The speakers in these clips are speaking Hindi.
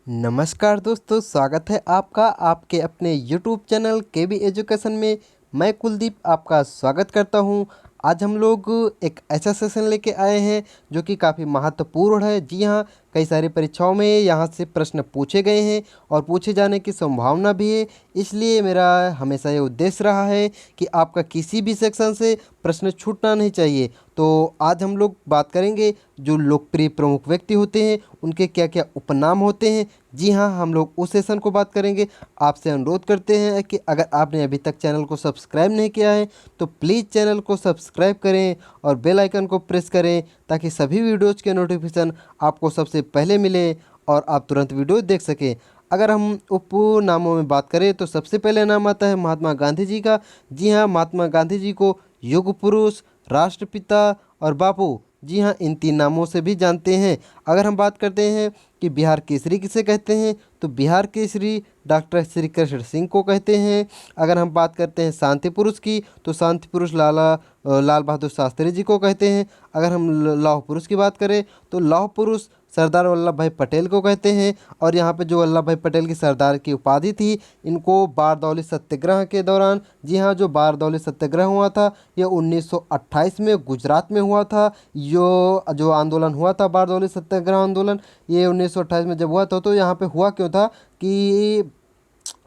नमस्कार दोस्तों, स्वागत है आपका आपके अपने यूट्यूब चैनल केबी एजुकेशन में। मैं कुलदीप आपका स्वागत करता हूं। आज हम लोग एक ऐसा सेशन लेके आए हैं जो कि काफ़ी महत्वपूर्ण है। जी हाँ, कई सारी परीक्षाओं में यहाँ से प्रश्न पूछे गए हैं और पूछे जाने की संभावना भी है। इसलिए मेरा हमेशा ये उद्देश्य रहा है कि आपका किसी भी सेक्शन से प्रश्न छूटना नहीं चाहिए। तो आज हम लोग बात करेंगे जो लोकप्रिय प्रमुख व्यक्ति होते हैं उनके क्या क्या उपनाम होते हैं। जी हाँ, हम लोग उस सेशन को बात करेंगे। आपसे अनुरोध करते हैं कि अगर आपने अभी तक चैनल को सब्सक्राइब नहीं किया है तो प्लीज़ चैनल को सब्सक्राइब करें और बेल आइकन को प्रेस करें ताकि सभी वीडियोज़ के नोटिफिकेशन आपको सबसे पहले मिले और आप तुरंत वीडियो देख सकें। अगर हम उपनामों में बात करें तो सबसे पहले नाम आता है महात्मा गांधी जी का। जी हाँ, महात्मा गांधी जी को युग पुरुष, राष्ट्रपिता और बापू, जी हाँ, इन तीन नामों से भी जानते हैं। अगर हम बात करते हैं कि बिहार केसरी किसे कहते हैं तो बिहार केसरी डॉक्टर श्री कृष्ण सिंह को कहते हैं। अगर हम बात करते हैं शांति पुरुष की तो शांति पुरुष लाल बहादुर शास्त्री जी को कहते हैं। अगर हम लौह पुरुष की बात करें तो लौह पुरुष सरदार वल्लभ भाई पटेल को कहते हैं। और यहाँ पे जो वल्लभ भाई पटेल की सरदार की उपाधि थी, इनको बारदौली सत्याग्रह के दौरान, जी हाँ, जो बारदौली सत्याग्रह हुआ था ये 1928 में गुजरात में हुआ था। जो आंदोलन हुआ था बारदौली सत्याग्रह आंदोलन, ये 1928 में जब हुआ था तो यहाँ पे हुआ क्यों था कि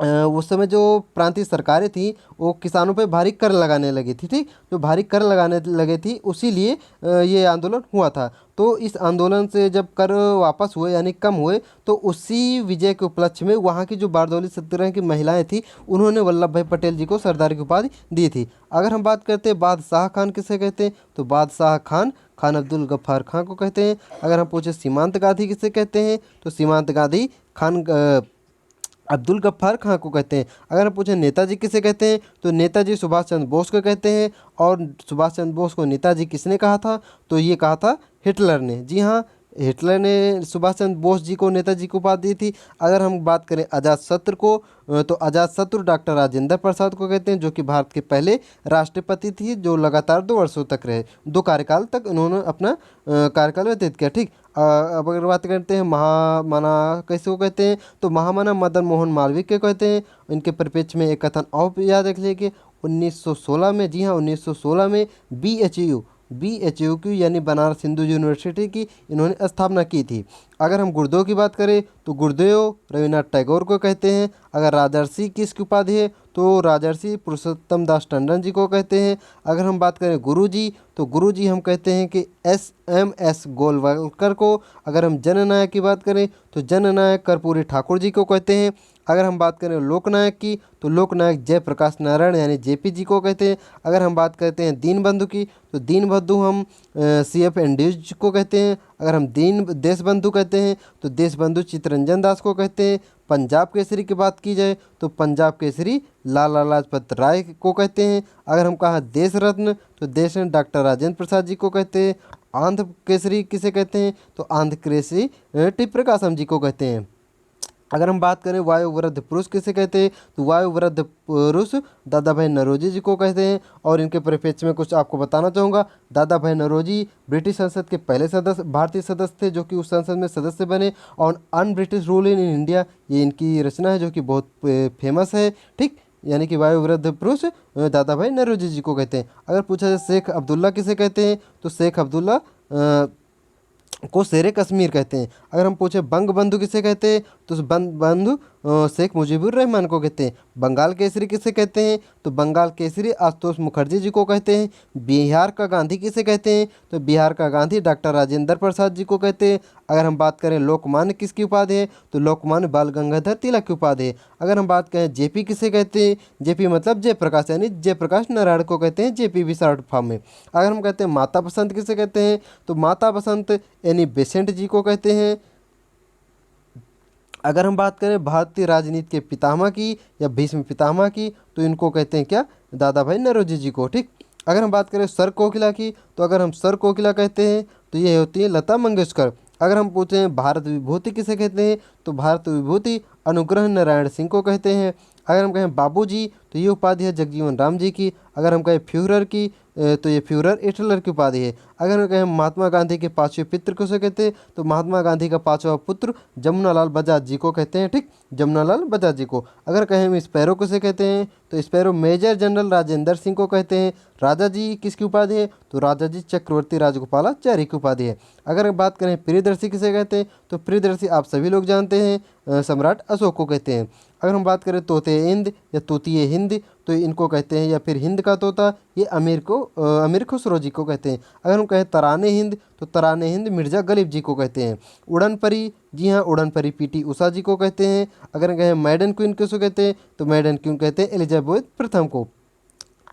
उस समय जो प्रांतीय सरकारें थी वो किसानों पे भारी कर लगाने लगी थी। ठीक, जो भारी कर लगाने लगे थी उसी लिए ये आंदोलन हुआ था। तो इस आंदोलन से जब कर वापस हुए यानी कम हुए तो उसी विजय के उपलक्ष्य में वहाँ की जो बारदौली सत्याग्रह की महिलाएं थी उन्होंने वल्लभ भाई पटेल जी को सरदार की उपाधि दी थी। अगर हम बात करते हैं बादशाह खान किसे कहते हैं तो बादशाह खान खान अब्दुल गफ्फार खान को कहते हैं। अगर हम पूछे सीमांत गांधी किसे कहते हैं तो सीमांत गांधी खान अब्दुल गफ्फार खां को कहते हैं। अगर हम पूछें नेताजी किसे कहते हैं तो नेताजी सुभाष चंद्र बोस को कहते हैं। और सुभाष चंद्र बोस को नेताजी किसने कहा था तो ये कहा था हिटलर ने। जी हाँ, हिटलर ने सुभाष चंद्र बोस जी को नेताजी को उपाधि दी थी। अगर हम बात करें अजातशत्रु को तो अजातशत्रु डॉक्टर राजेंद्र प्रसाद को कहते हैं, जो कि भारत के पहले राष्ट्रपति थी, जो लगातार 2 वर्षों तक रहे। 2 कार्यकाल तक उन्होंने अपना कार्यकाल व्यतीत किया। ठीक, अब अगर बात करते हैं महामना कैसे को कहते हैं तो महामना मदन मोहन मालवीय के कहते हैं। इनके परिप्रेक्ष्य में एक कथन और याद रख लीजिए कि 1916 में, जी हाँ, 1916 में BHU की यानी बनारस हिंदू यूनिवर्सिटी की इन्होंने स्थापना की थी। अगर हम गुरुदेव की बात करें तो गुरुदेव रविन्द्रनाथ टैगोर को कहते हैं। अगर राजर्षि किसकी उपाधि है तो राजर्षि पुरुषोत्तम दास टंडन जी को कहते हैं। अगर हम बात करें गुरुजी तो गुरुजी हम कहते हैं कि SMS गोलवलकर को। अगर हम जननायक की बात करें तो जननायक कर्पूरी ठाकुर जी को कहते हैं। अगर हम बात करें लोकनायक की तो लोकनायक जयप्रकाश नारायण यानी JP जी को कहते हैं। अगर हम बात करते हैं दीनबंधु की तो दीनबंधु हम CF एंड्रूज को कहते हैं। अगर हम देशबंधु कहते हैं तो देशबंधु चित्तरंजन दास को कहते हैं। पंजाब केसरी की बात की जाए तो पंजाब केसरी लाला लाजपत राय को कहते हैं। अगर हम कहा देश रत्न तो देश रत्न डॉक्टर राजेंद्र प्रसाद जी को कहते हैं। आंध्र केसरी किसे कहते हैं तो आंध्र केसरी टी प्रकाशम जी को कहते हैं। अगर हम बात करें वायु वृद्ध पुरुष किसे कहते हैं तो वायु वृद्ध पुरुष दादा भाई नौरोजी जी को कहते हैं। और इनके परिप्रेक्ष्य में कुछ आपको बताना चाहूँगा। दादा भाई नौरोजी ब्रिटिश संसद के पहले सदस्य, भारतीय सदस्य थे जो कि उस संसद में सदस्य बने। और un British rule in India, ये इनकी रचना है जो कि बहुत फेमस है। ठीक, यानी कि वायु वृद्ध पुरुष दादा भाई नौरोजी जी को कहते हैं। अगर पूछा जाए शेख अब्दुल्ला किसे कहते हैं तो शेख अब्दुल्ला को शेरे कश्मीर कहते हैं। अगर हम पूछे बंग बंधु किसे कहते हैं तो बंग बंधु शेख मुजीबुर रहमान को कहते हैं। बंगाल केसरी किसे कहते हैं तो बंगाल केसरी आशुतोष मुखर्जी जी को कहते हैं। बिहार का गांधी किसे कहते हैं तो बिहार का गांधी डॉक्टर राजेंद्र प्रसाद जी को कहते हैं। अगर हम बात करें लोकमान्य किसकी उपाधि है तो लोकमान्य बाल गंगाधर तिलक की उपाधि है। अगर हम बात करें JP किसे कहते हैं, JP मतलब जयप्रकाश यानी जयप्रकाश नारायण को कहते हैं, JP भी शॉर्ट फॉर्म में। अगर हम कहते हैं माता बसंत किसे कहते हैं तो माता बसंत यानी बेसेंट जी को कहते हैं। अगर हम बात करें भारतीय राजनीति के पितामह की या भीष्म पितामह की तो इनको कहते हैं क्या, दादा भाई नौरोजी जी को। ठीक, अगर हम बात करें सर कोकिला की तो अगर हम सर कोकिला कहते हैं तो ये होती है लता मंगेशकर। अगर हम पूछें भारत विभूति किसे कहते हैं तो भारत विभूति अनुग्रह नारायण सिंह को कहते हैं। अगर हम कहें बाबूजी तो ये उपाधि है जगजीवन राम जी की। अगर हम कहें फ्यूहरर की तो ये फ्यूहरर हिटलर की उपाधि है। अगर हम कहें महात्मा गांधी के पांचवें पुत्र किसे कहते हैं, तो महात्मा गांधी का पांचवा पुत्र जमुनालाल बजाज जी को कहते हैं। ठीक, जमुनालाल बजाज जी को। अगर कहें हम स्पैरो किसे कहते हैं, तो sparrow major general Rajendra Singh को कहते हैं। राजा जी किसकी उपाधि है, तो राजा जी चक्रवर्ती राजगोपालाचारी की उपाधि है। अगर बात करें प्रियदर्शी किसे कहते हैं, तो प्रियदर्शी आप सभी लोग जानते हैं सम्राट अशोक को कहते हैं। अगर हम बात करें तोते हिंद या तोतीय हिंद, तो इनको कहते हैं, या फिर हिंद का तोता, ये अमीर खुसरो जी को कहते हैं। अगर हम कहें तराने हिंद, तो तराने हिंद मिर्जा गलीब जी को कहते हैं। उड़न परी, जी हाँ, उड़न परी पीटी उषा जी को कहते हैं। अगर कहें मैडन क्वीन किसको कहते हैं, तो मैडन क्वीन कहते हैं एलिजाबेथ प्रथम को।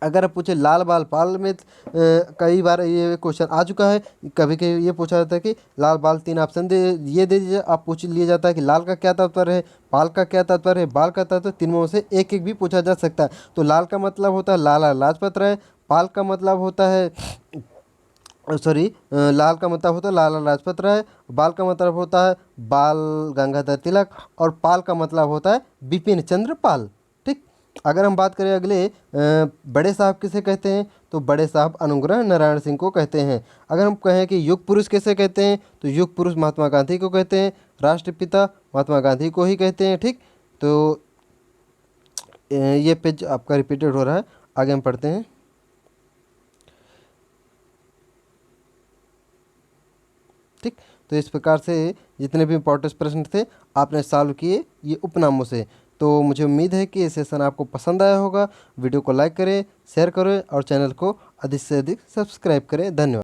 अगर आप पूछे लाल बाल पाल में, कई बार ये क्वेश्चन आ चुका है। कभी कभी ये पूछा जाता है कि लाल बाल, तीन ऑप्शन दे दीजिए, आप पूछ लिया जाता है कि लाल का क्या तात्पर्य है, पाल का क्या तात्पर्य है, बाल का तात्पर्य, तीनों में से एक एक भी पूछा जा सकता है। तो लाल का मतलब होता है लाला लाजपत राय, पाल का मतलब होता है लाल का मतलब होता है लाला लाजपत राय, बाल का मतलब होता है बाल गंगाधर तिलक, और पाल का मतलब होता है बिपिन चंद्र पाल। ठीक, अगर हम बात करें अगले बड़े साहब किसे कहते हैं, तो बड़े साहब अनुग्रह नारायण सिंह को कहते हैं। अगर हम कहें कि युग पुरुष किसे कहते हैं, तो युग पुरुष महात्मा गांधी को कहते हैं। राष्ट्रपिता महात्मा गांधी को ही कहते हैं। ठीक, तो ये पेज आपका रिपीटेड हो रहा है, आगे हम पढ़ते हैं। ठीक, तो इस प्रकार से जितने भी इंपॉर्टेंट प्रश्न थे आपने सॉल्व किए ये उपनामों से। तो मुझे उम्मीद है कि ये सेशन आपको पसंद आया होगा। वीडियो को लाइक करें, शेयर करें और चैनल को अधिक से अधिक सब्सक्राइब करें। धन्यवाद।